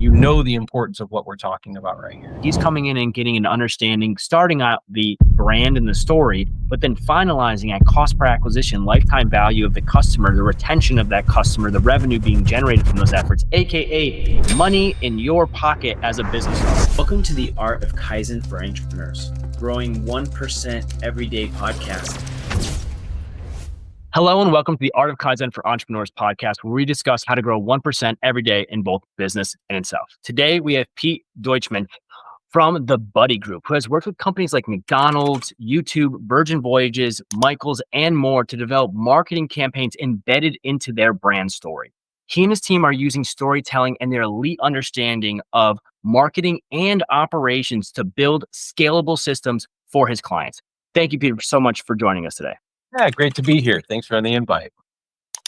you know the importance of what we're talking about right here. He's coming in and getting an understanding, starting out the brand and the story, but then finalizing at cost per acquisition, lifetime value of the customer, the retention of that customer, the revenue being generated from those efforts, aka money in your pocket as a business owner. Welcome to the Art of Kaizen for Entrepreneurs, growing 1% everyday podcast. Hello and welcome to the Art of Kaizen for Entrepreneurs podcast, where we discuss how to grow 1% every day in both business and in self. Today, we have Pete Deutschman from the Buddy Group, who has worked with companies like McDonald's, YouTube, Virgin Voyages, Michaels, and more to develop marketing campaigns embedded into their brand story. He and his team are using storytelling and their elite understanding of marketing and operations to build scalable systems for his clients. Thank you, Peter, so much for joining us today. Yeah, great to be here. Thanks for the invite.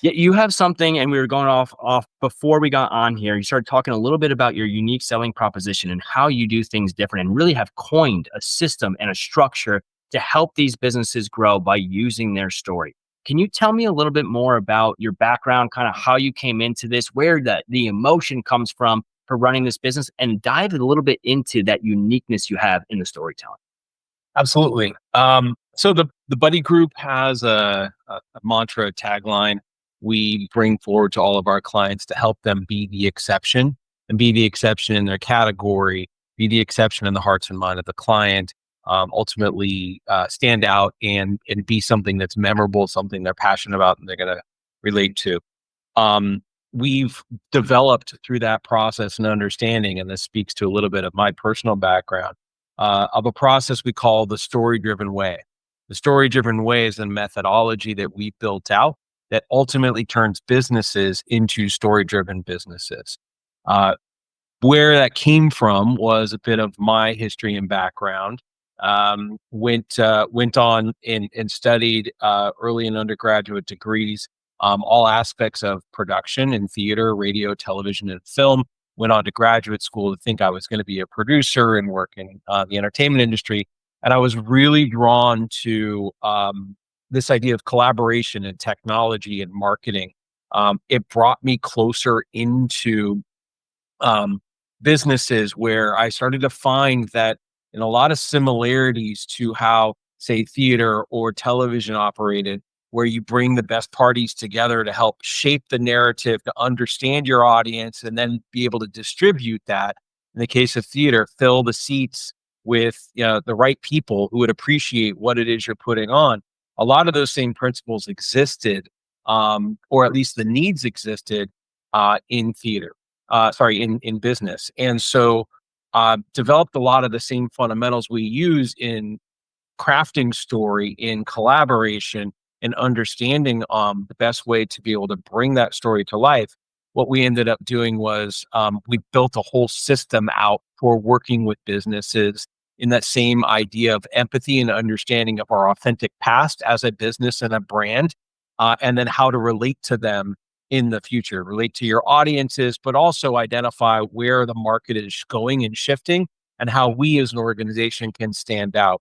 Yeah, you have something, and we were going off before we got on here. You started talking a little bit about your unique selling proposition and how you do things different, and really have coined a system and a structure to help these businesses grow by using their story. Can you tell me a little bit more about your background, kind of how you came into this, where the emotion comes from for running this business, and dive a little bit into that uniqueness you have in the storytelling? Absolutely. So the Buddy Group has a mantra, a tagline we bring forward to all of our clients to help them be the exception, and be the exception in their category, be the exception in the hearts and mind of the client, ultimately stand out and be something that's memorable, something they're passionate about and they're going to relate to. We've developed through that process and understanding, and this speaks to a little bit of my personal background, of a process we call the story-driven way. The story-driven way is a methodology that we built out that ultimately turns businesses into story-driven businesses. Where that came from was a bit of my history and background. Went on and studied early and undergraduate degrees, all aspects of production in theater, radio, television, and film. Went on to graduate school to think I was going to be a producer and work in the entertainment industry. And I was really drawn to this idea of collaboration and technology and marketing. It brought me closer into businesses where I started to find that in a lot of similarities to how, say, theater or television operated, where you bring the best parties together to help shape the narrative, to understand your audience, and then be able to distribute that. In the case of theater, fill the seats with the right people who would appreciate what it is you're putting on. A lot of those same principles existed, or at least the needs existed in theater, in business. And so developed a lot of the same fundamentals we use in crafting story, in collaboration, and understanding the best way to be able to bring that story to life. What we ended up doing was we built a whole system out for working with businesses in that same idea of empathy and understanding of our authentic past as a business and a brand, and then how to relate to them in the future, relate to your audiences, but also identify where the market is going and shifting and how we as an organization can stand out.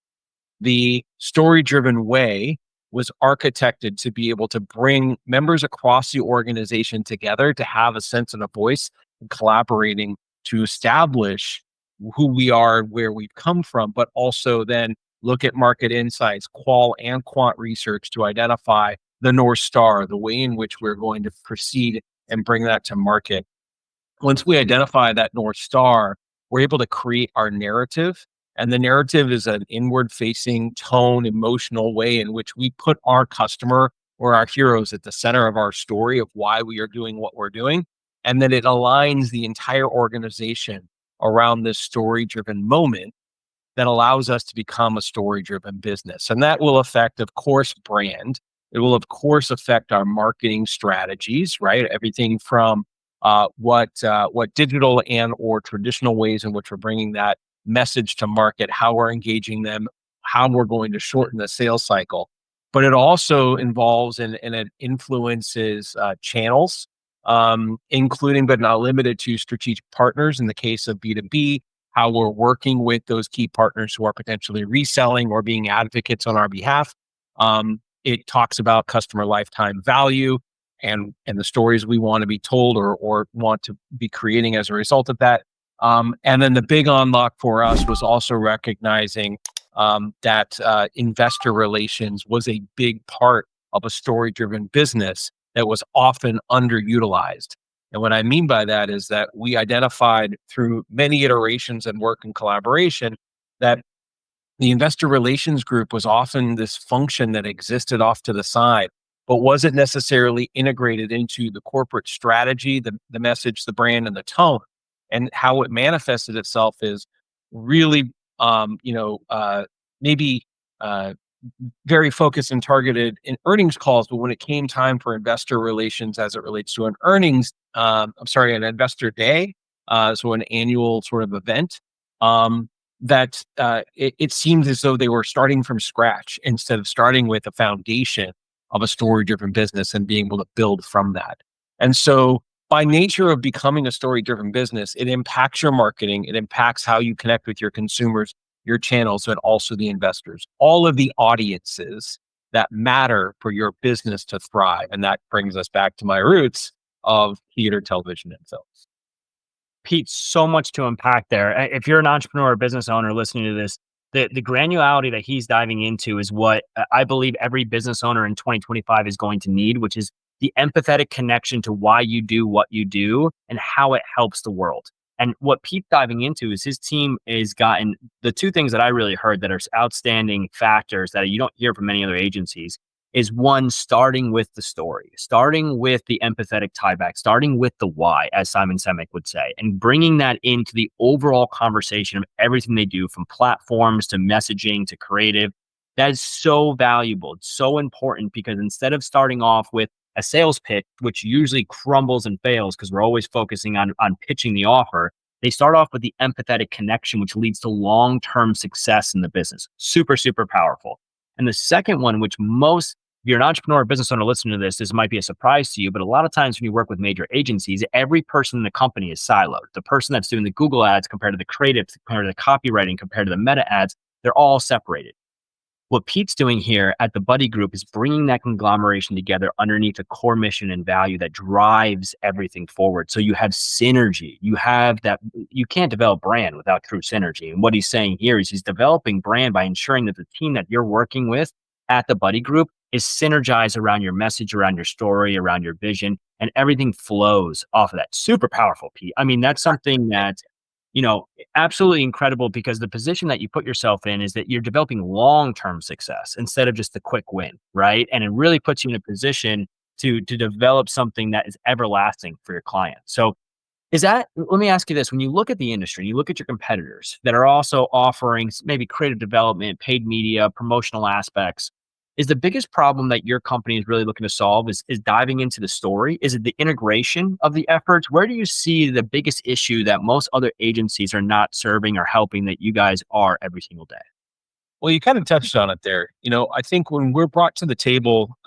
The story-driven way was architected to be able to bring members across the organization together to have a sense and a voice and collaborating to establish who we are and where we've come from, but also then look at market insights, qual and quant research to identify the North Star, the way in which we're going to proceed and bring that to market. Once we identify that North Star, we're able to create our narrative. And the narrative is an inward-facing tone, emotional way in which we put our customer or our heroes at the center of our story of why we are doing what we're doing. And then it aligns the entire organization around this story-driven moment that allows us to become a story-driven business. And that will affect, of course, brand. It will, of course, affect our marketing strategies, right? Everything from what digital and or traditional ways in which we're bringing that message to market, how we're engaging them, how we're going to shorten the sales cycle. But it also involves and it influences channels, including but not limited to strategic partners in the case of B2B, how we're working with those key partners who are potentially reselling or being advocates on our behalf. It talks about customer lifetime value and the stories we want to be told or want to be creating as a result of that. And then the big unlock for us was also recognizing that investor relations was a big part of a story-driven business that was often underutilized. And what I mean by that is that we identified through many iterations and work and collaboration that the investor relations group was often this function that existed off to the side, but wasn't necessarily integrated into the corporate strategy, the message, the brand, and the tone. And how it manifested itself is really, maybe uh, very focused and targeted in earnings calls. But when it came time for investor relations as it relates to an investor day, so an annual sort of event, it seemed as though they were starting from scratch instead of starting with a foundation of a story-driven business and being able to build from that. And so, by nature of becoming a story-driven business, it impacts your marketing, it impacts how you connect with your consumers, your channels, and also the investors, all of the audiences that matter for your business to thrive. And that brings us back to my roots of theater, television, and film. Pete, so much to unpack there. If you're an entrepreneur or business owner listening to this, the granularity that he's diving into is what I believe every business owner in 2025 is going to need, which is the empathetic connection to why you do what you do and how it helps the world. And what Pete's diving into is his team has gotten the two things that I really heard that are outstanding factors that you don't hear from many other agencies is one, starting with the story, starting with the empathetic tieback, starting with the why, as Simon Sinek would say, and bringing that into the overall conversation of everything they do from platforms to messaging to creative. That is so valuable. It's so important because instead of starting off with a sales pitch, which usually crumbles and fails because we're always focusing on pitching the offer, they start off with the empathetic connection, which leads to long-term success in the business. Super, super powerful. And the second one, which if you're an entrepreneur or business owner listening to this might be a surprise to you, but a lot of times when you work with major agencies, every person in the company is siloed. The person that's doing the Google ads compared to the creative, compared to the copywriting, compared to the meta ads, they're all separated. What Pete's doing here at the Buddy Group is bringing that conglomeration together underneath a core mission and value that drives everything forward. So you have synergy. You have that. You can't develop brand without true synergy. And what he's saying here is he's developing brand by ensuring that the team that you're working with at the Buddy Group is synergized around your message, around your story, around your vision, and everything flows off of that. Super powerful, Pete. I mean, that's something that absolutely incredible because the position that you put yourself in is that you're developing long-term success instead of just the quick win, right? And it really puts you in a position to develop something that is everlasting for your client. So let me ask you this, when you look at the industry, you look at your competitors that are also offering maybe creative development, paid media, promotional aspects, is the biggest problem that your company is really looking to solve is diving into the story? Is it the integration of the efforts? Where do you see the biggest issue that most other agencies are not serving or helping that you guys are every single day? Well, you kind of touched on it there. I think when we're brought to the table,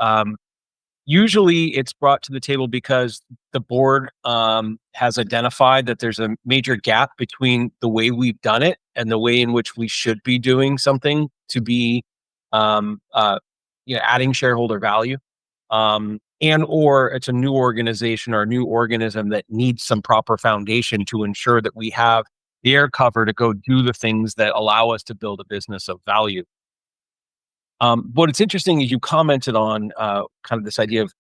usually it's brought to the table because the board has identified that there's a major gap between the way we've done it and the way in which we should be doing something to be adding shareholder value, and or it's a new organization or a new organism that needs some proper foundation to ensure that we have the air cover to go do the things that allow us to build a business of value. What's interesting is you commented on kind of this idea of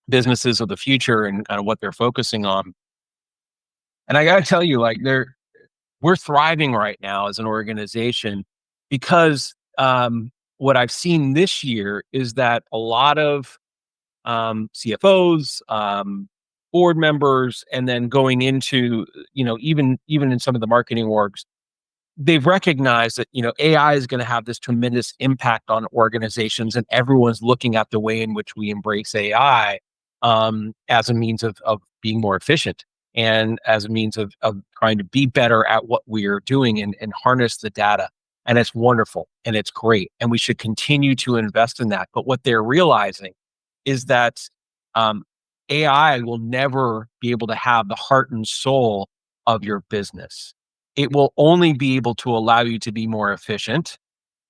businesses of the future and kind of what they're focusing on. And I got to tell you, we're thriving right now as an organization because what I've seen this year is that a lot of CFOs, board members, and then going into, even in some of the marketing orgs, they've recognized that, AI is going to have this tremendous impact on organizations, and everyone's looking at the way in which we embrace AI as a means of being more efficient and as a means of trying to be better at what we are doing and harness the data. And it's wonderful and it's great. And we should continue to invest in that. But what they're realizing is that AI will never be able to have the heart and soul of your business. It will only be able to allow you to be more efficient,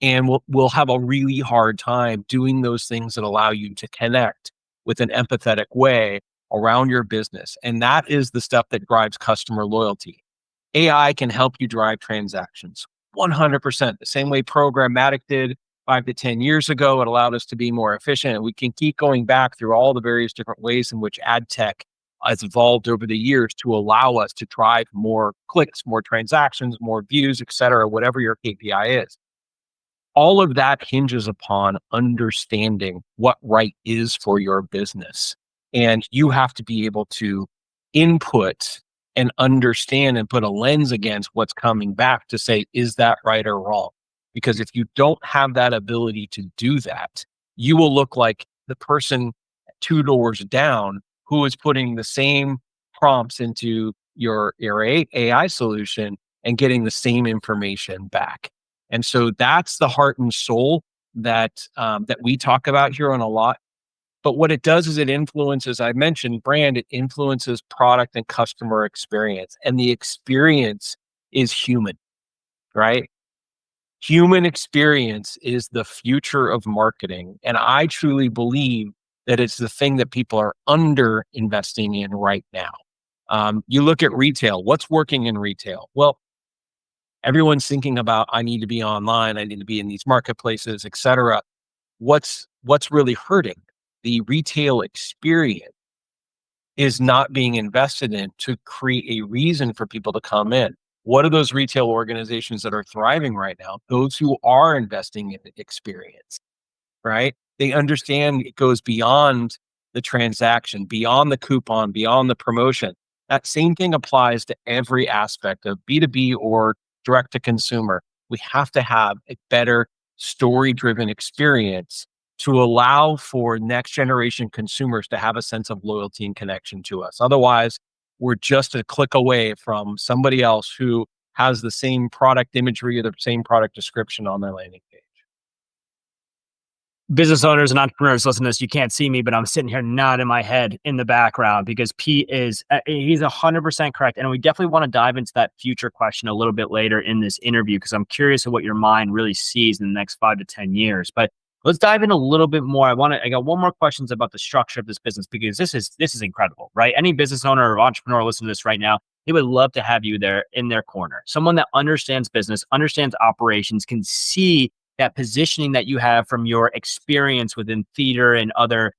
and we'll have a really hard time doing those things that allow you to connect with an empathetic way around your business. And that is the stuff that drives customer loyalty. AI can help you drive transactions 100%, the same way programmatic did 5 to 10 years ago. It allowed us to be more efficient. And we can keep going back through all the various different ways in which ad tech has evolved over the years to allow us to drive more clicks, more transactions, more views, et cetera, whatever your KPI is. All of that hinges upon understanding what right is for your business. And you have to be able to input and understand and put a lens against what's coming back to say, is that right or wrong? Because if you don't have that ability to do that, you will look like the person 2 doors down who is putting the same prompts into your AI solution and getting the same information back. And so that's the heart and soul that we talk about here on a lot. But what it does is it influences, I mentioned brand, it influences product and customer experience. And the experience is human, right? Human experience is the future of marketing. And I truly believe that it's the thing that people are under investing in right now. You look at retail, what's working in retail? Well, everyone's thinking about, I need to be online, I need to be in these marketplaces, et cetera. What's really hurting? The retail experience is not being invested in to create a reason for people to come in. What are those retail organizations that are thriving right now? Those who are investing in experience, right? They understand it goes beyond the transaction, beyond the coupon, beyond the promotion. That same thing applies to every aspect of B2B or direct to consumer. We have to have a better story-driven experience to allow for next generation consumers to have a sense of loyalty and connection to us. Otherwise, we're just a click away from somebody else who has the same product imagery or the same product description on their landing page. Business owners and entrepreneurs listen to this, you can't see me, but I'm sitting here nodding my head in the background because Pete is, he's 100% correct. And we definitely want to dive into that future question a little bit later in this interview, because I'm curious of what your mind really sees in the next 5 to 10 years. But let's dive in a little bit more. I got one more questions about the structure of this business, because this is incredible, right? Any business owner or entrepreneur listening to this right now, they would love to have you there in their corner. Someone that understands business, understands operations, can see that positioning that you have from your experience within theater and other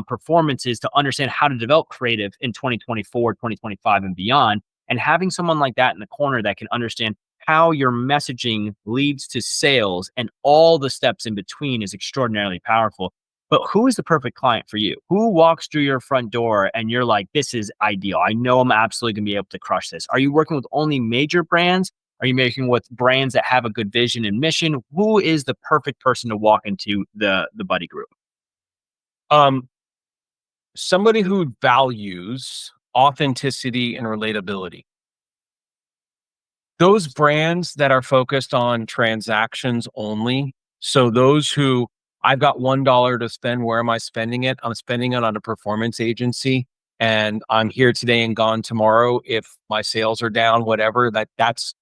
performances to understand how to develop creative in 2024, 2025 and beyond. And having someone like that in the corner that can understand how your messaging leads to sales and all the steps in between is extraordinarily powerful. But who is the perfect client for you? Who walks through your front door and you're like, this is ideal. I know I'm absolutely going to be able to crush this. Are you working with only major brands? Are you making with brands that have a good vision and mission? Who is the perfect person to walk into the buddy group? Somebody who values authenticity and relatability. Those brands that are focused on transactions only. So those who, I've got $1 to spend, where am I spending it? I'm spending it on a performance agency, and I'm here today and gone tomorrow. If my sales are down, whatever, that's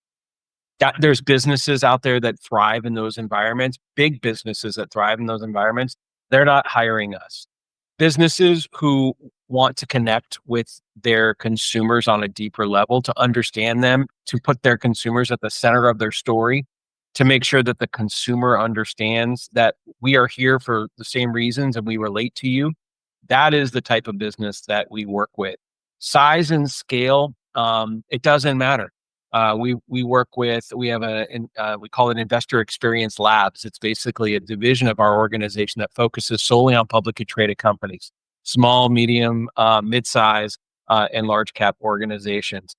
there's businesses out there that thrive in those environments, big businesses that thrive in those environments. They're not hiring us. Businesses who want to connect with their consumers on a deeper level, to understand them, to put their consumers at the center of their story, to make sure that the consumer understands that we are here for the same reasons and we relate to you. That is the type of business that we work with. Size and scale, it doesn't matter. We call it Investor Experience Labs. It's basically a division of our organization that focuses solely on publicly traded companies, small, medium, mid-size, and large cap organizations.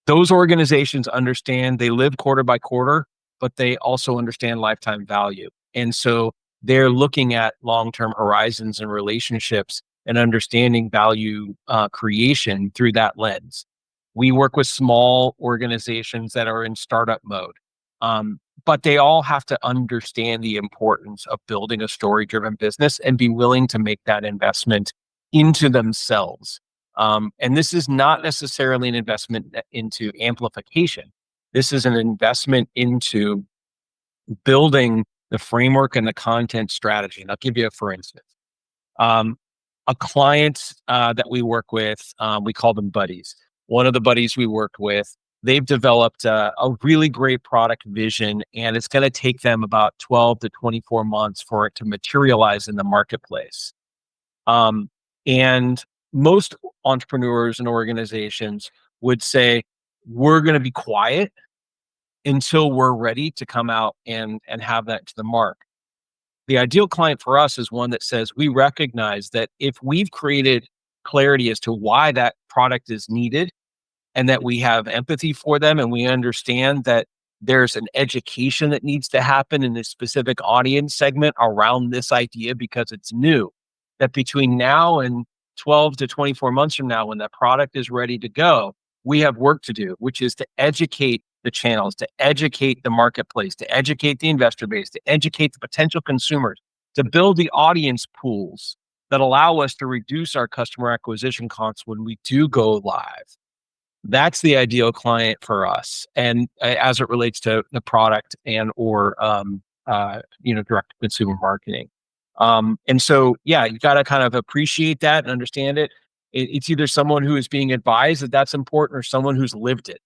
Those organizations understand, they live quarter by quarter, but they also understand lifetime value. And so they're looking at long-term horizons and relationships and understanding value creation through that lens. We work with small organizations that are in startup mode, but they all have to understand the importance of building a story-driven business and be willing to make that investment into themselves. And this is not necessarily an investment into amplification. This is an investment into building the framework and the content strategy. And I'll give you a for instance. a client that we work with, we call them buddies. One of the buddies we worked with, they've developed a really great product vision, and it's going to take them about 12 to 24 months for it to materialize in the marketplace. And most entrepreneurs and organizations would say, we're going to be quiet until we're ready to come out and have that to the mark. The ideal client for us is one that says, we recognize that if we've created clarity as to why that product is needed, and that we have empathy for them, and we understand that there's an education that needs to happen in this specific audience segment around this idea because it's new, that between now and 12 to 24 months from now, when that product is ready to go, we have work to do, which is to educate the channels, to educate the marketplace, to educate the investor base, to educate the potential consumers, to build the audience pools that allow us to reduce our customer acquisition costs when we do go live. That's the ideal client for us, and as it relates to the product and or direct to consumer marketing. And so, yeah, you got to kind of appreciate that and understand it. It's either someone who is being advised that that's important, or someone who's lived it.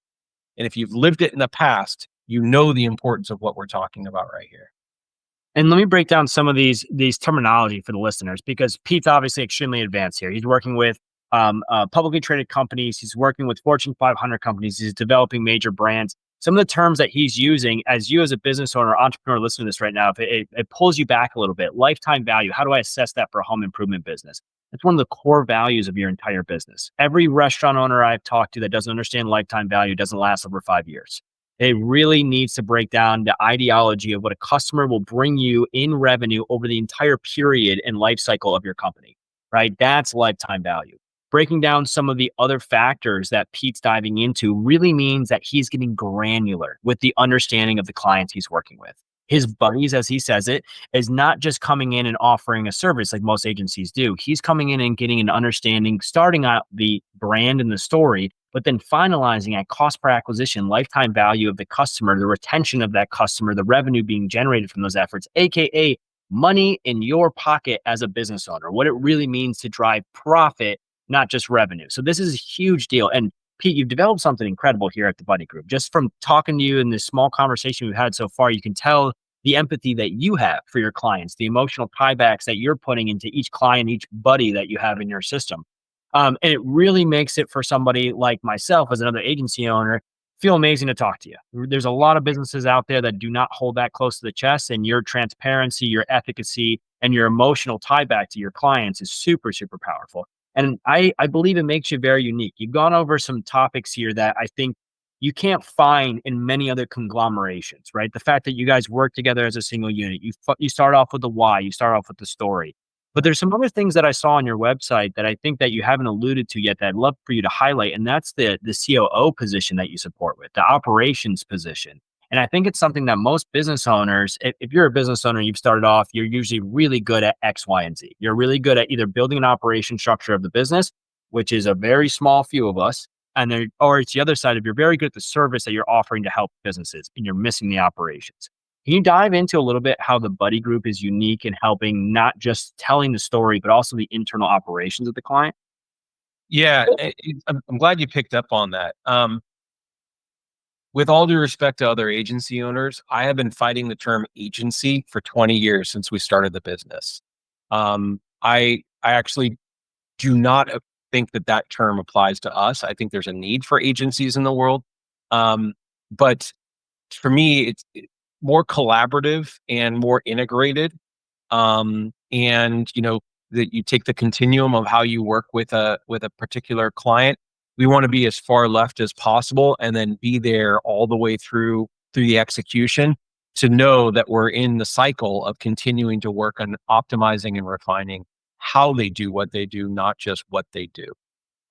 And if you've lived it in the past, you know the importance of what we're talking about right here. And let me break down some of these terminology for the listeners, because Pete's obviously extremely advanced here. He's working with publicly traded companies. He's working with Fortune 500 companies. He's developing major brands. Some of the terms that he's using, as you as a business owner, entrepreneur, listening to this right now, if it pulls you back a little bit. Lifetime value. How do I assess that for a home improvement business? It's one of the core values of your entire business. Every restaurant owner I've talked to that doesn't understand lifetime value doesn't last over 5 years. It really needs to break down the ideology of what a customer will bring you in revenue over the entire period and life cycle of your company, right? That's lifetime value. Breaking down some of the other factors that Pete's diving into really means that he's getting granular with the understanding of the clients he's working with. His buddies, as he says it, is not just coming in and offering a service like most agencies do. He's coming in and getting an understanding, starting out the brand and the story, but then finalizing at cost per acquisition, lifetime value of the customer, the retention of that customer, the revenue being generated from those efforts, AKA money in your pocket as a business owner, what it really means to drive profit, not just revenue. So this is a huge deal. And Pete, you've developed something incredible here at the Buddy Group. Just from talking to you in this small conversation we've had so far, you can tell the empathy that you have for your clients, the emotional tiebacks that you're putting into each client, each buddy that you have in your system. And it really makes it, for somebody like myself as another agency owner, feel amazing to talk to you. There's a lot of businesses out there that do not hold that close to the chest, and your transparency, your efficacy, and your emotional tieback to your clients is super, super powerful. And I believe it makes you very unique. You've gone over some topics here that I think you can't find in many other conglomerations, right? The fact that you guys work together as a single unit, you start off with the why, you start off with the story. But there's some other things that I saw on your website that I think that you haven't alluded to yet that I'd love for you to highlight. And that's the COO position that you support with, the operations position. And I think it's something that most business owners, if you're a business owner, you've started off, you're usually really good at X, Y, and Z. You're really good at either building an operation structure of the business, which is a very small few of us, or it's the other side of, you're very good at the service that you're offering to help businesses, and you're missing the operations. Can you dive into a little bit how the Buddy Group is unique in helping not just telling the story, but also the internal operations of the client? Yeah, I'm glad you picked up on that. With all due respect to other agency owners, I have been fighting the term agency for 20 years since we started the business. I actually do not think that term applies to us. I think there's a need for agencies in the world. But for me, it's more collaborative and more integrated. And, that you take the continuum of how you work with a particular client. We want to be as far left as possible, and then be there all the way through the execution, to know that we're in the cycle of continuing to work on optimizing and refining how they do what they do, not just what they do.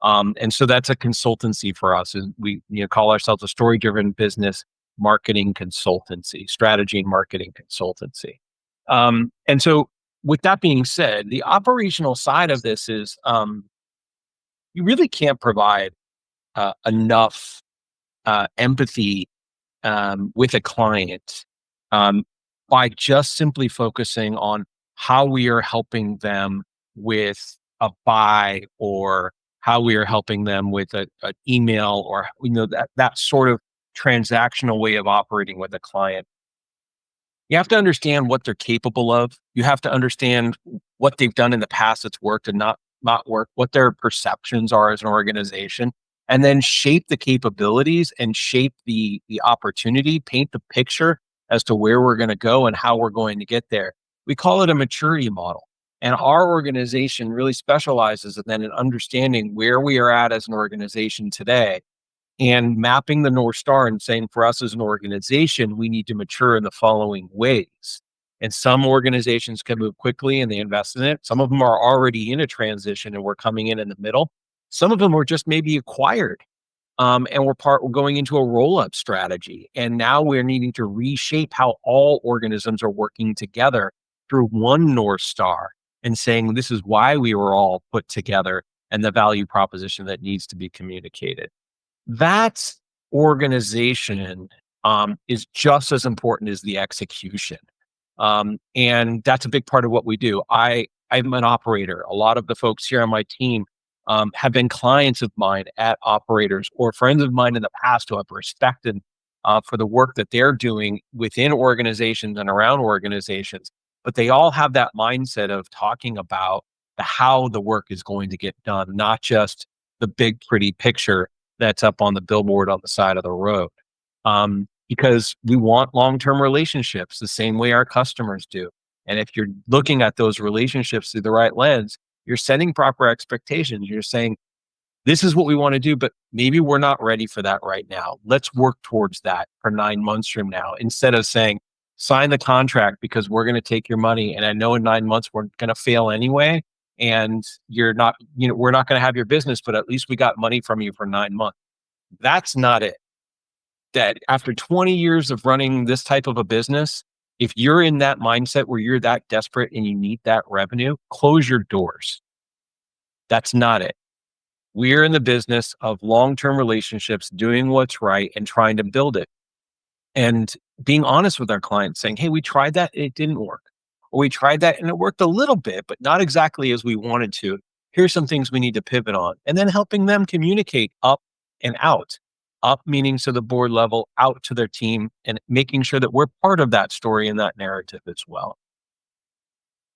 And so that's a consultancy for us. And we call ourselves a story-driven business marketing consultancy, strategy and marketing consultancy. And so with that being said, the operational side of this is you really can't provide enough empathy with a client by just simply focusing on how we are helping them with a buy or how we are helping them with an email or that sort of transactional way of operating with a client. You have to understand what they're capable of. You have to understand what they've done in the past that's worked and not worked, what their perceptions are as an organization, and then shape the capabilities and shape the opportunity, paint the picture as to where we're going to go and how we're going to get there. We call it a maturity model. And our organization really specializes then in understanding where we are at as an organization today and mapping the North Star and saying for us as an organization, we need to mature in the following ways. And some organizations can move quickly and they invest in it. Some of them are already in a transition and we're coming in the middle. Some of them were just maybe acquired. And we're going into a roll-up strategy. And now we're needing to reshape how all organisms are working together through one North Star and saying this is why we were all put together and the value proposition that needs to be communicated. That organization is just as important as the execution. And that's a big part of what we do. I'm an operator. A lot of the folks here on my team have been clients of mine at operators or friends of mine in the past who I've respected for the work that they're doing within organizations and around organizations. But they all have that mindset of talking about how the work is going to get done, not just the big, pretty picture that's up on the billboard on the side of the road. Because we want long-term relationships the same way our customers do. And if you're looking at those relationships through the right lens, you're setting proper expectations. You're saying, this is what we want to do, but maybe we're not ready for that right now. Let's work towards that for 9 months from now, instead of saying, sign the contract because we're going to take your money. And I know in 9 months, we're going to fail anyway. And you're not, we're not going to have your business, but at least we got money from you for 9 months. That's not it. That after 20 years of running this type of a business, if you're in that mindset where you're that desperate and you need that revenue, close your doors. That's not it. We're in the business of long-term relationships, doing what's right and trying to build it. And being honest with our clients, saying, hey, we tried that, it didn't work. Or we tried that and it worked a little bit, but not exactly as we wanted to. Here's some things we need to pivot on. And then helping them communicate up and out. Up meaning to the board level, out to their team, and making sure that we're part of that story and that narrative as well.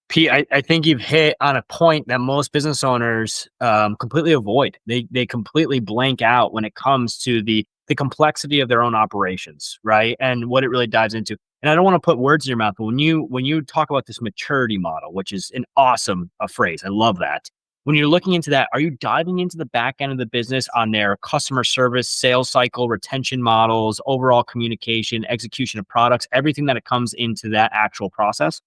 Pete, I think you've hit on a point that most business owners completely avoid. They completely blank out when it comes to the complexity of their own operations, right? And what it really dives into. And I don't want to put words in your mouth, but when you talk about this maturity model, which is an awesome phrase, I love that. When you're looking into that, are you diving into the back end of the business on their customer service, sales cycle, retention models, overall communication, execution of products, everything that it comes into that actual process?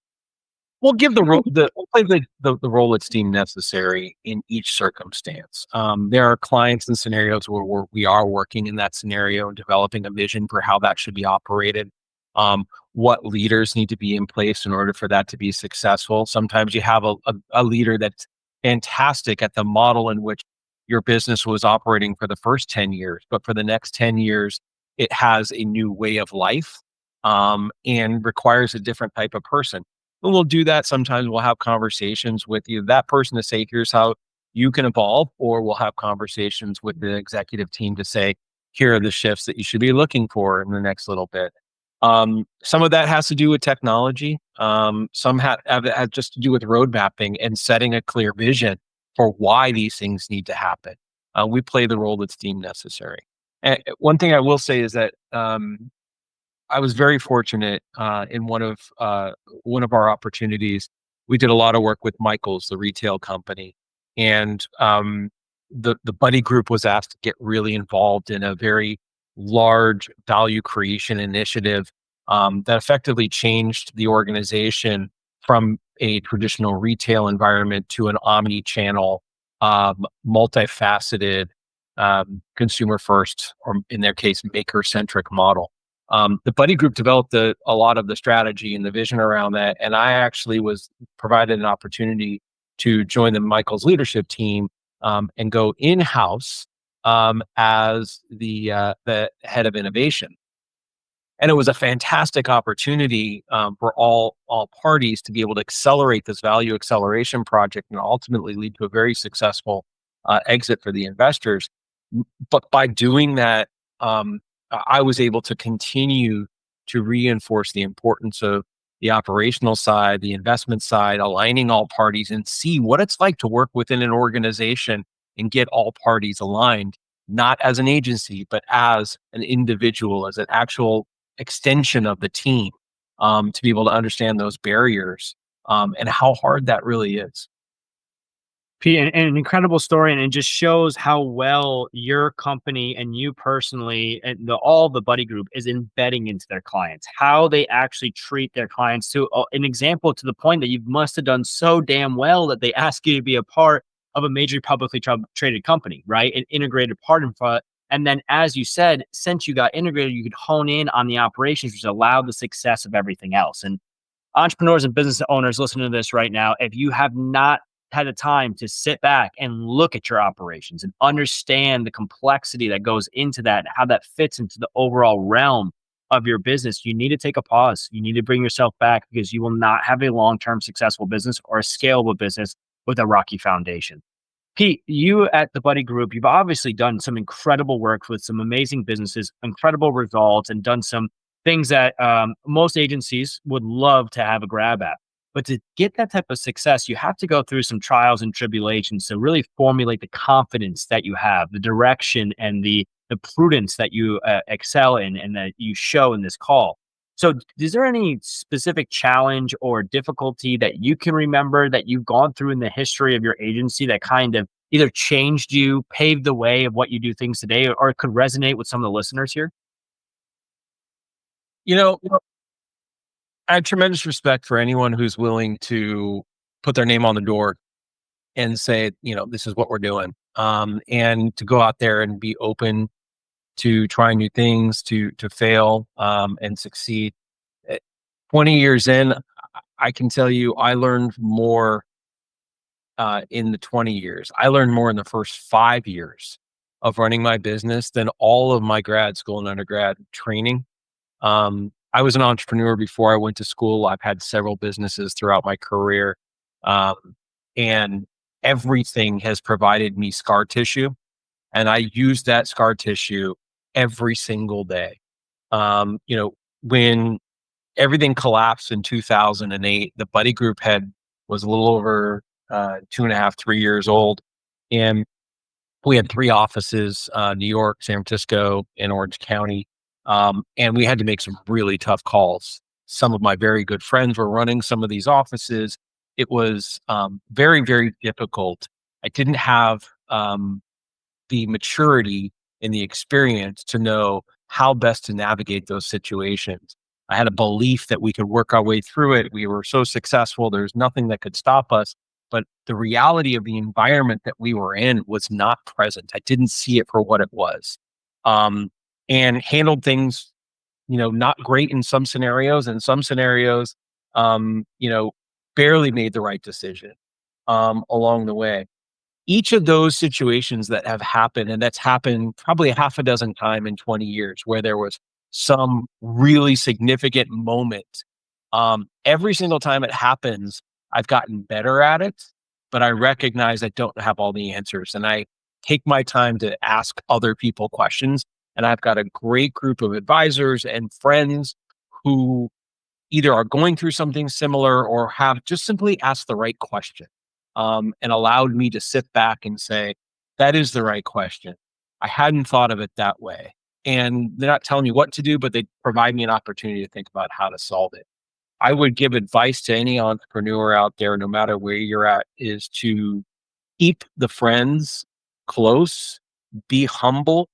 We'll give we'll play the role that's deemed necessary in each circumstance. There are clients and scenarios where we are working in that scenario and developing a vision for how that should be operated. What leaders need to be in place in order for that to be successful. Sometimes you have a leader that's fantastic at the model in which your business was operating for the first 10 years, but for the next 10 years, it has a new way of life and requires a different type of person. And we'll do that. Sometimes we'll have conversations with you, that person to say, here's how you can evolve, or we'll have conversations with the executive team to say, here are the shifts that you should be looking for in the next little bit. Some of that has to do with technology. Some have just to do with road mapping and setting a clear vision for why these things need to happen. We play the role that's deemed necessary. And one thing I will say is that I was very fortunate in one of our opportunities. We did a lot of work with Michael's, the retail company, and the buddy group was asked to get really involved in a very large value creation initiative that effectively changed the organization from a traditional retail environment to an omni-channel, multifaceted, consumer first, or in their case, maker centric model. The buddy group developed a lot of the strategy and the vision around that. And I actually was provided an opportunity to join the Michael's leadership team and go in-house as the head of innovation. And it was a fantastic opportunity for all parties to be able to accelerate this value acceleration project and ultimately lead to a very successful exit for the investors. But by doing that, I was able to continue to reinforce the importance of the operational side, the investment side, aligning all parties and see what it's like to work within an organization and get all parties aligned, not as an agency, but as an individual, as an actual extension of the team, to be able to understand those barriers and how hard that really is. Pete, an incredible story, and it just shows how well your company and you personally and all the buddy group is embedding into their clients, how they actually treat their clients. To an example, to the point that you must have done so damn well that they ask you to be a part of a major publicly traded company, right? An integrated part of it. And then, as you said, since you got integrated, you could hone in on the operations, which allowed the success of everything else. And entrepreneurs and business owners listening to this right now, if you have not had the time to sit back and look at your operations and understand the complexity that goes into that and how that fits into the overall realm of your business, you need to take a pause. You need to bring yourself back, because you will not have a long-term successful business or a scalable business with a rocky foundation. Pete, you at the Buddy Group, you've obviously done some incredible work with some amazing businesses, incredible results, and done some things that most agencies would love to have a grab at. But to get that type of success, you have to go through some trials and tribulations to really formulate the confidence that you have, the direction and the prudence that you excel in and that you show in this call. So is there any specific challenge or difficulty that you can remember that you've gone through in the history of your agency that kind of either changed you, paved the way of what you do things today, or could resonate with some of the listeners here? You know, I have tremendous respect for anyone who's willing to put their name on the door and say, this is what we're doing, and to go out there and be open to trying new things, to fail and succeed. Eh, 20 years in, I can tell you, I learned more in the 20 years. I learned more in the first 5 years of running my business than all of my grad school and undergrad training. I was an entrepreneur before I went to school. I've had several businesses throughout my career, um, and everything has provided me scar tissue, and I use that scar tissue every single day. When everything collapsed in 2008, the Buddy Group was a little over 2.5, 3 years old, and we had three offices: New York, San Francisco, and Orange County. And we had to make some really tough calls. Some of my very good friends were running some of these offices. It was very, very difficult. I didn't have the maturity and the experience to know how best to navigate those situations. I had a belief that we could work our way through it. We were so successful, there's nothing that could stop us. But the reality of the environment that we were in was not present. I didn't see it for what it was. And handled things, not great in some scenarios. And some scenarios, barely made the right decision along the way. Each of those situations that have happened, and that's happened probably a half a dozen times in 20 years, where there was some really significant moment. Every single time it happens, I've gotten better at it, but I recognize I don't have all the answers. And I take my time to ask other people questions. And I've got a great group of advisors and friends who either are going through something similar or have just simply asked the right question, and allowed me to sit back and say, that is the right question. I hadn't thought of it that way. And they're not telling me what to do, but they provide me an opportunity to think about how to solve it. I would give advice to any entrepreneur out there, no matter where you're at, is to keep the friends close, be humble.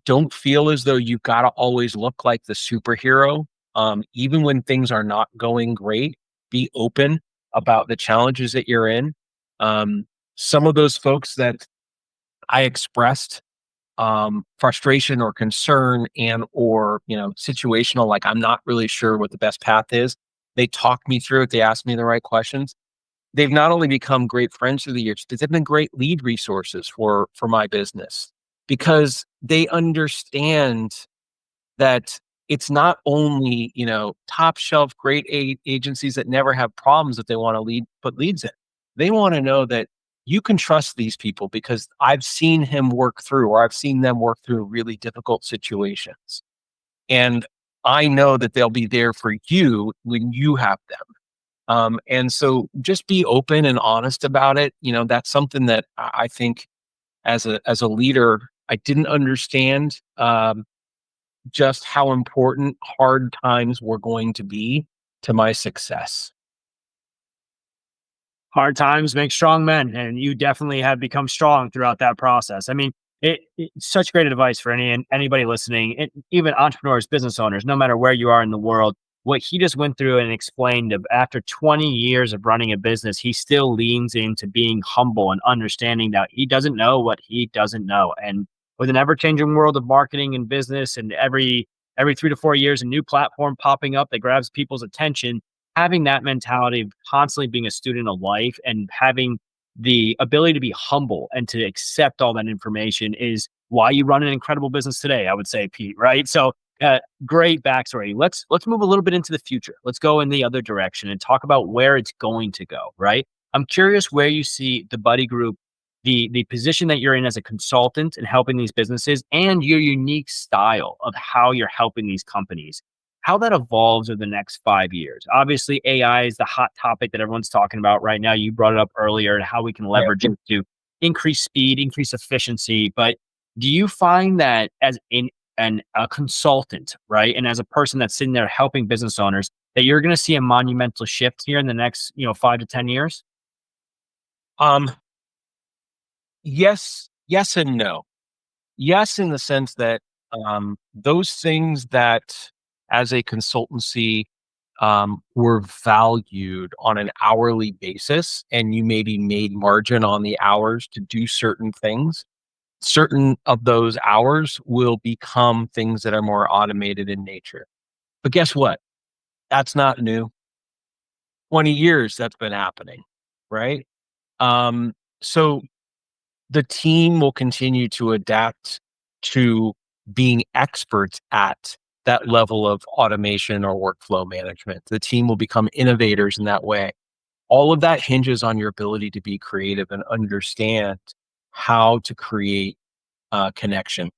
Don't feel as though you've got to always look like the superhero. Even when things are not going great, be open about the challenges that you're in. Some of those folks that I expressed frustration or concern or situational, like I'm not really sure what the best path is. They talked me through it. They asked me the right questions. They've not only become great friends through the years, but they've been great lead resources for my business, because they understand that it's not only, top shelf great agencies that never have problems that they want to put leads in. They want to know that you can trust these people because I've seen him work through, or I've seen them work through really difficult situations. And I know that they'll be there for you when you have them. And so just be open and honest about it. That's something that I think as a leader, I didn't understand just how important hard times were going to be to my success. Hard times make strong men, and you definitely have become strong throughout that process. I mean, it's such great advice for anybody listening, even entrepreneurs, business owners, no matter where you are in the world. What he just went through and explained of after 20 years of running a business, he still leans into being humble and understanding that he doesn't know what he doesn't know. And with an ever-changing world of marketing and business, and every 3 to 4 years, a new platform popping up that grabs people's attention, having that mentality of constantly being a student of life and having the ability to be humble and to accept all that information is why you run an incredible business today, I would say, Pete, right? So great backstory. Let's move a little bit into the future. Let's go in the other direction and talk about where it's going to go, right? I'm curious where you see the Buddy Group, the position that you're in as a consultant and helping these businesses, and your unique style of how you're helping these companies, how that evolves over the next 5 years. Obviously, AI is the hot topic that everyone's talking about right now. You brought it up earlier, and how we can leverage it to increase speed, increase efficiency. But do you find that as a consultant, right, and as a person that's sitting there helping business owners, that you're going to see a monumental shift here in the next 5 to 10 years? Um, yes and no. Yes, in the sense that those things that as a consultancy were valued on an hourly basis, and you maybe made margin on the hours to do certain things, certain of those hours will become things that are more automated in nature. But guess what? That's not new. 20 years that's been happening, right? So the team will continue to adapt to being experts at that level of automation or workflow management. The team will become innovators in that way. All of that hinges on your ability to be creative and understand how to create connection.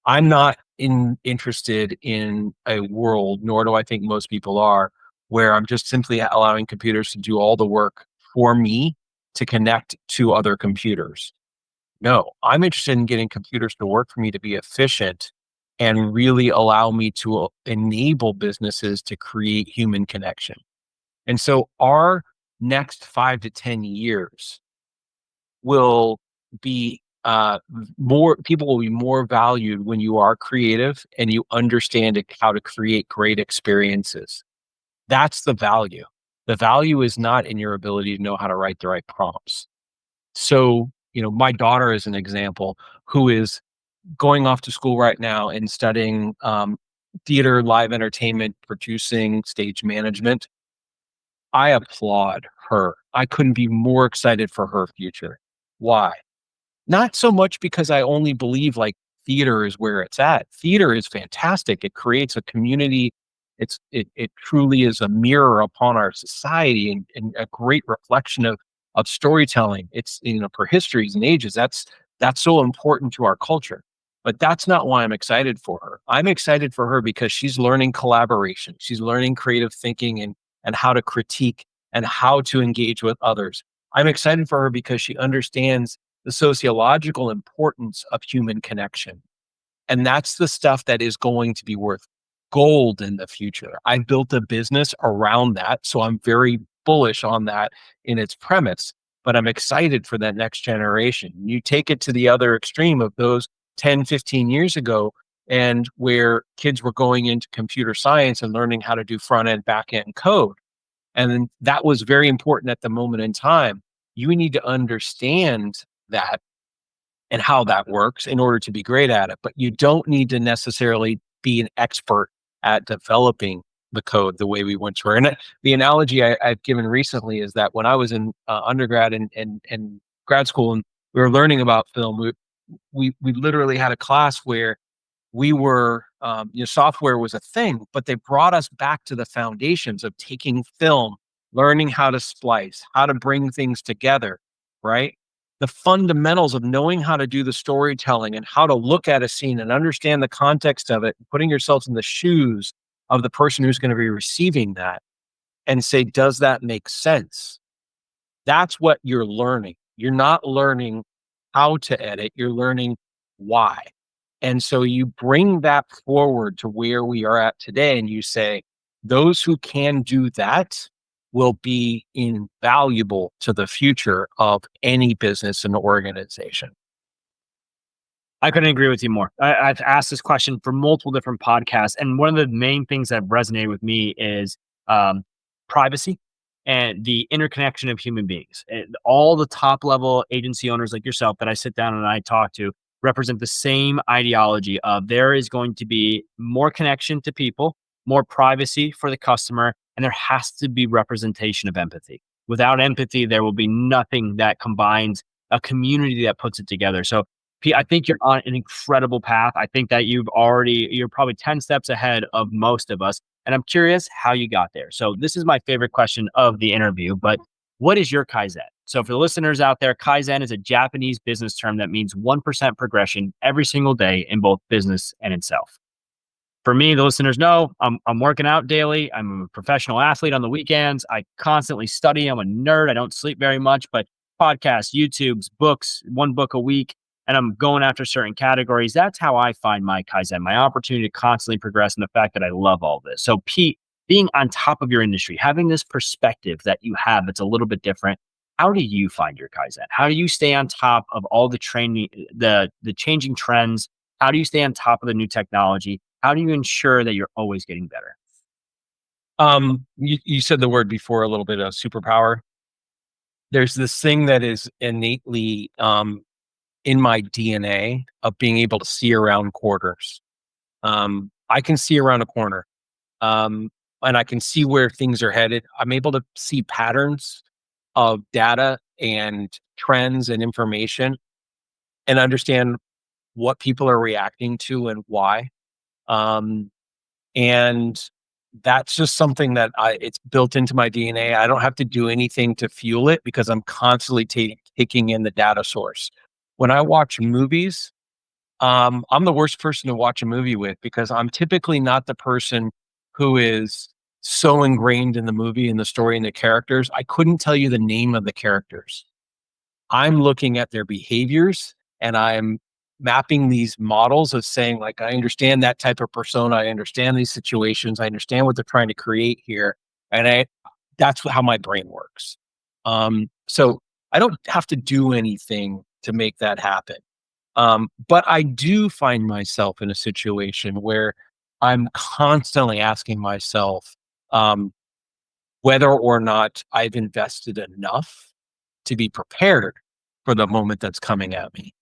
I'm not interested in a world, nor do I think most people are, where I'm just simply allowing computers to do all the work for me to connect to other computers. No, I'm interested in getting computers to work for me to be efficient and really allow me to enable businesses to create human connection. And so our next 5 to 10 years will be more people will be more valued when you are creative and you understand how to create great experiences. That's the value. The value is not in your ability to know how to write the right prompts. So, my daughter is an example who is going off to school right now and studying theater, live entertainment, producing, stage management. I applaud her. I couldn't be more excited for her future. Why? Not so much because I only believe like theater is where it's at. Theater is fantastic. It creates a community. It truly is a mirror upon our society, and a great reflection of storytelling. It's for histories and ages. That's so important to our culture. But that's not why I'm excited for her. I'm excited for her because she's learning collaboration. She's learning creative thinking and how to critique and how to engage with others. I'm excited for her because she understands the sociological importance of human connection. And that's the stuff that is going to be worth gold in the future. I built a business around that. So I'm very bullish on that in its premise, but I'm excited for that next generation. You take it to the other extreme of those 10, 15 years ago, and where kids were going into computer science and learning how to do front end, back end code. And that was very important at the moment in time. You need to understand that and how that works in order to be great at it. But you don't need to necessarily be an expert at developing the code the way we once were. And the analogy I've given recently is that when I was in undergrad and grad school, and we were learning about film, we literally had a class where we were, software was a thing, but they brought us back to the foundations of taking film, learning how to splice, how to bring things together, right? The fundamentals of knowing how to do the storytelling and how to look at a scene and understand the context of it, putting yourself in the shoes of the person who's going to be receiving that and say, does that make sense? That's what you're learning. You're not learning how to edit, you're learning why. And so you bring that forward to where we are at today, and you say, those who can do that will be invaluable to the future of any business and organization. I couldn't agree with you more. I've asked this question for multiple different podcasts, and one of the main things that resonated with me is privacy and the interconnection of human beings. And all the top level agency owners like yourself that I sit down and I talk to represent the same ideology of there is going to be more connection to people, more privacy for the customer, and there has to be representation of empathy. Without empathy, there will be nothing that combines a community that puts it together. So Pete, I think you're on an incredible path. I think that you're probably 10 steps ahead of most of us. And I'm curious how you got there. So this is my favorite question of the interview, but what is your Kaizen? So for the listeners out there, Kaizen is a Japanese business term that means 1% progression every single day in both business and in self. For me, the listeners know I'm working out daily. I'm a professional athlete on the weekends. I constantly study. I'm a nerd. I don't sleep very much, but podcasts, YouTubes, books, one book a week, and I'm going after certain categories. That's how I find my Kaizen, my opportunity to constantly progress, and the fact that I love all this. So Pete, being on top of your industry, having this perspective that you have that's a little bit different, how do you find your Kaizen? How do you stay on top of all the training, the changing trends? How do you stay on top of the new technology? How do you ensure that you're always getting better? You said the word before a little bit of superpower. There's this thing that is innately in my DNA of being able to see around corners. I can see around a corner, and I can see where things are headed. I'm able to see patterns of data and trends and information and understand what people are reacting to and why. And that's just something that it's built into my DNA. I don't have to do anything to fuel it because I'm constantly taking in the data source. When I watch movies, I'm the worst person to watch a movie with because I'm typically not the person who is so ingrained in the movie and the story and the characters. I couldn't tell you the name of the characters. I'm looking at their behaviors and I'm mapping these models of saying, like, I understand that type of persona. I understand these situations. I understand what they're trying to create here. And that's how my brain works. So I don't have to do anything to make that happen. But I do find myself in a situation where I'm constantly asking myself whether or not I've invested enough to be prepared for the moment that's coming at me.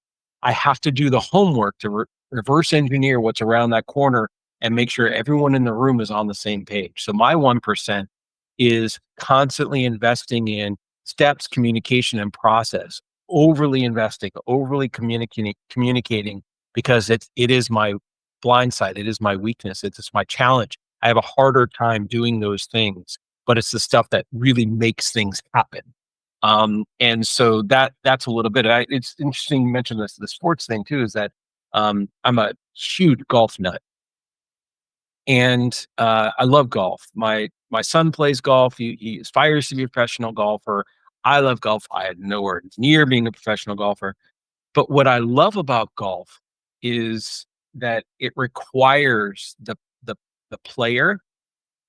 I have to do the homework to reverse engineer what's around that corner and make sure everyone in the room is on the same page. So my 1% is constantly investing in steps, communication, and process, overly investing, overly communicating because it is my blind side. It is my weakness. It's my challenge. I have a harder time doing those things, but it's the stuff that really makes things happen. And so that's a little bit. It's interesting you mentioned the sports thing too. Is that I'm a huge golf nut, and I love golf. My son plays golf. He aspires to be a professional golfer. I love golf. I had nowhere near being a professional golfer. But what I love about golf is that it requires the player.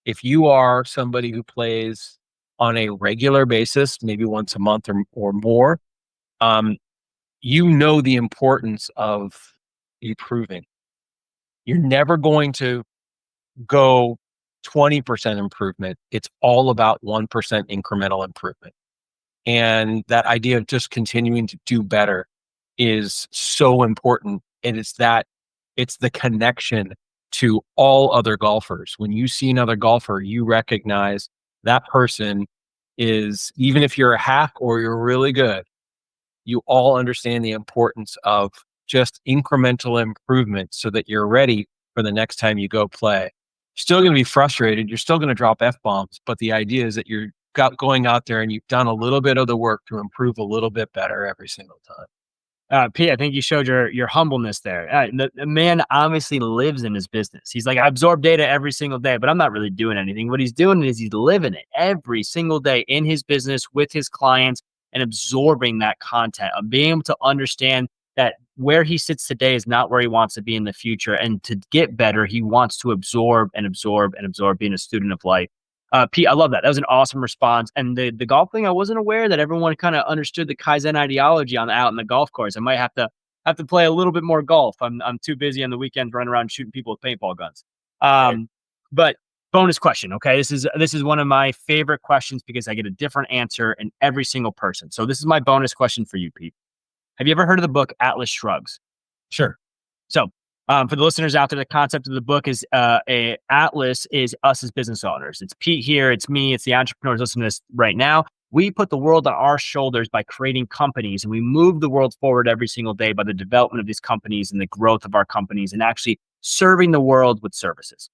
If you are somebody who plays on a regular basis, maybe once a month or more, you know the importance of improving. You're never going to go 20% improvement. It's all about 1% incremental improvement. And that idea of just continuing to do better is so important. And it's the connection to all other golfers. When you see another golfer, you recognize that person is, even if you're a hack or you're really good, you all understand the importance of just incremental improvement so that you're ready for the next time you go play. You're still going to be frustrated. You're still going to drop F-bombs, but the idea is that you're going out there and you've done a little bit of the work to improve a little bit better every single time. Pete, I think you showed your humbleness there. The man obviously lives in his business. He's like, I absorb data every single day, but I'm not really doing anything. What he's doing is he's living it every single day in his business with his clients and absorbing that content, of being able to understand that where he sits today is not where he wants to be in the future. And to get better, he wants to absorb and absorb and absorb, being a student of life. Pete, I love that. That was an awesome response. And the golf thing, I wasn't aware that everyone kind of understood the Kaizen ideology out in the golf course. I might have to play a little bit more golf. I'm too busy on the weekends running around shooting people with paintball guns. But bonus question, okay? This is one of my favorite questions because I get a different answer in every single person. So this is my bonus question for you, Pete. Have you ever heard of the book Atlas Shrugs? Sure. So for the listeners out there, the concept of the book is a Atlas is us as business owners. It's Pete here. It's me. It's the entrepreneurs listening to this right now. We put the world on our shoulders by creating companies, and we move the world forward every single day by the development of these companies and the growth of our companies and actually serving the world with services.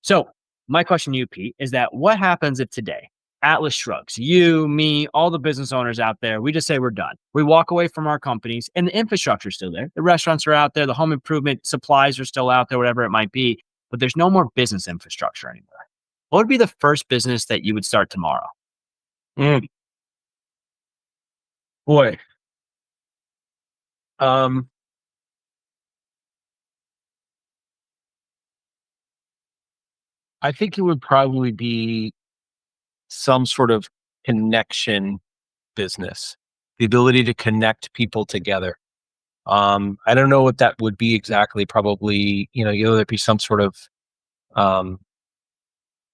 So my question to you, Pete, is that what happens if today Atlas Shrugs, you, me, all the business owners out there, we just say we're done. We walk away from our companies and the infrastructure is still there. The restaurants are out there. The home improvement supplies are still out there, whatever it might be, but there's no more business infrastructure anymore. What would be the first business that you would start tomorrow? Boy. I think it would probably be some sort of connection business, the ability to connect people together. I don't know what that would be exactly. Probably, either there be some sort of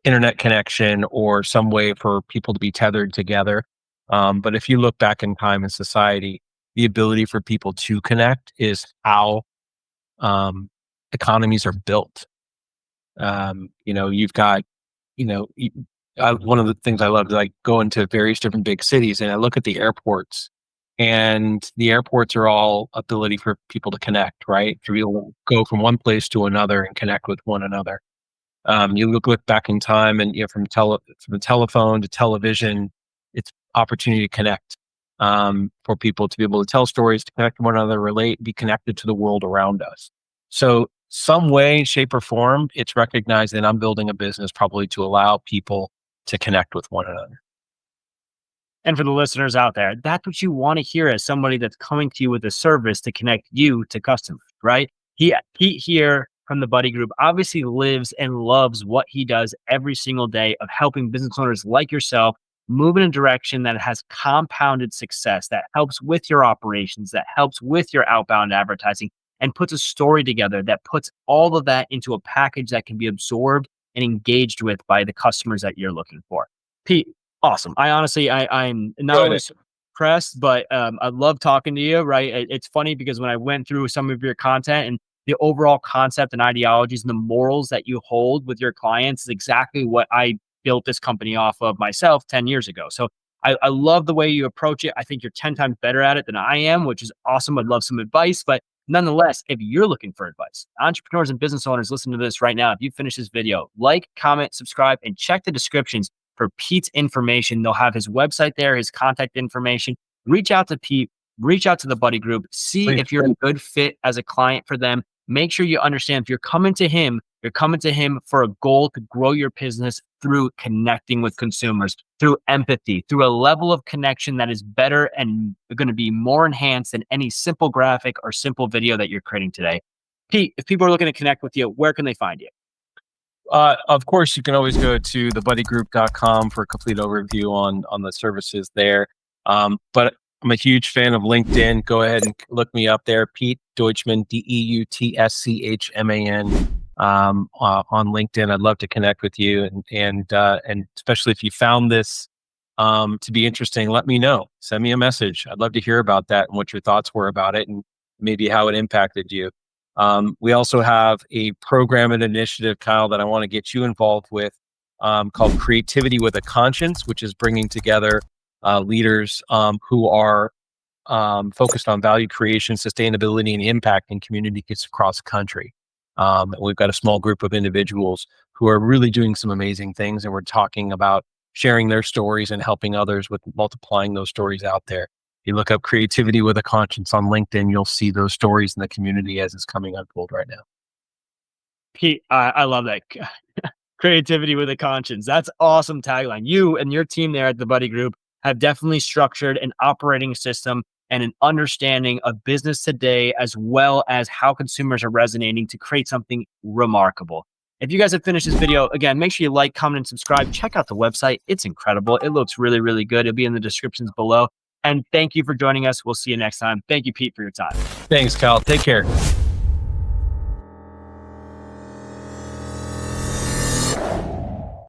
internet connection or some way for people to be tethered together. But if you look back in time in society, the ability for people to connect is how economies are built. You've got, one of the things I love is like going to various different big cities and I look at the airports, and the airports are all ability for people to connect, right? To be able to go from one place to another and connect with one another. You look back in time, and from the telephone to television, it's opportunity to connect for people to be able to tell stories, to connect to one another, relate, be connected to the world around us. So some way, shape, or form, it's recognized that I'm building a business probably to allow people to connect with one another. And for the listeners out there, that's what you want to hear as somebody that's coming to you with a service to connect you to customers, right? Pete here from the Buddy Group obviously lives and loves what he does every single day of helping business owners like yourself move in a direction that has compounded success, that helps with your operations, that helps with your outbound advertising, and puts a story together that puts all of that into a package that can be absorbed and engaged with by the customers that you're looking for. Pete, awesome. I'm not only impressed, but I love talking to you, right? It's funny because when I went through some of your content and the overall concept and ideologies and the morals that you hold with your clients is exactly what I built this company off of myself 10 years ago. So I love the way you approach it. I think you're 10 times better at it than I am, which is awesome. I'd love some advice, but nonetheless, if you're looking for advice, entrepreneurs and business owners, listen to this right now. If you finish this video, like, comment, subscribe, and check the descriptions for Pete's information. They'll have his website there, his contact information. Reach out to Pete, reach out to the Buddy Group, see if you're a good fit as a client for them. Make sure you understand if you're coming to him for a goal to grow your business through connecting with consumers, through empathy, through a level of connection that is better and going to be more enhanced than any simple graphic or simple video that you're creating today. Pete, if people are looking to connect with you, where can they find you? Of course, you can always go to thebuddygroup.com for a complete overview on the services there. But I'm a huge fan of LinkedIn. Go ahead and look me up there, Pete Deutschman, Deutschman, on LinkedIn. I'd love to connect with you, and especially if you found this to be interesting, let me know. Send me a message. I'd love to hear about that and what your thoughts were about it, and maybe how it impacted you. We also have a program and initiative, Kyle, that I want to get you involved with, called Creativity with a Conscience, which is bringing together leaders who are focused on value creation, sustainability, and impact in communities across the country. We've got a small group of individuals who are really doing some amazing things, and we're talking about sharing their stories and helping others with multiplying those stories out there. If you look up Creativity with a Conscience on LinkedIn, you'll see those stories in the community as it's coming unfold right now. Pete, I love that. Creativity with a Conscience. That's awesome tagline. You and your team there at the Buddy Group have definitely structured an operating system and an understanding of business today, as well as how consumers are resonating to create something remarkable. If you guys have finished this video, again, make sure you like, comment, and subscribe. Check out the website. It's incredible. It looks really, really good. It'll be in the descriptions below. And thank you for joining us. We'll see you next time. Thank you, Pete, for your time. Thanks, Cal. Take care.